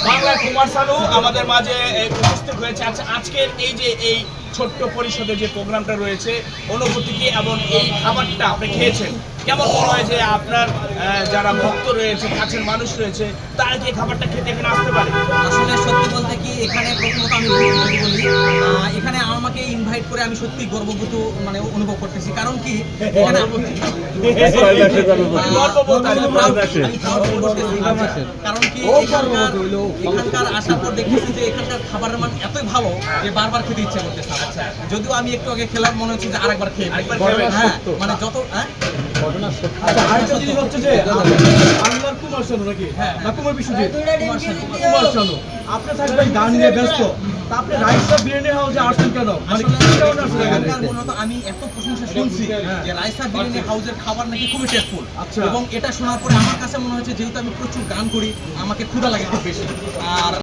বাংলার কুমার শানু আমাদের মাঝে উপস্থিত হয়েছে। আচ্ছা, আজকের এই যে এই ছোট্ট পরিষদে যে প্রোগ্রামটা রয়েছে, অনুভূতি কি এবং এই খাবারটা আপনি খেয়েছেন কেমন মনে হয় যে আপনার যারা ভক্ত রয়েছে, কাছের মানুষ রয়েছে, তারা কি এই খাবারটা খেতে এখানে আসতে পারে? আসলে সত্যি বলতে কি এখানে প্রথমত আমি বলি এখানে আমাকে ইনভাইট করে আমি সত্যি গর্ববোধ মানে অনুভব করতেছি। কারণ কি এখানে কারণ কি এখানকার আসার পর দেখতেছি যে এখানকার খাবারের মান এতই ভালো যে বারবার খেতে ইচ্ছে করতেছে। আচ্ছা, যদিও আমি একটু আগে খেলাম মনে হচ্ছে যে আরেকবার খেয়ে হ্যাঁ মানে যত বাংলার কুমার শানু নাকি না কুমার বিশ্বজিৎ কুমার শানু আপনি থাকবেন গান নিয়ে ব্যস্ত, তা আপনি রাইসা বিরিয়ানি হাউসে আসছেন কেন? মানে কি কারণে আসছেন এখানে? মূলত আমি এত প্রশংসা শুনছি যে রাইসা বিরিয়ানি হাউসের খাবার নাকি খুবই টেস্টফুল, এবং এটা শোনার পরে আমার কাছে মনে হচ্ছে যেহেতু আমি প্রচুর গান করি আমাকে ক্ষুধা লাগে খুব বেশি। আর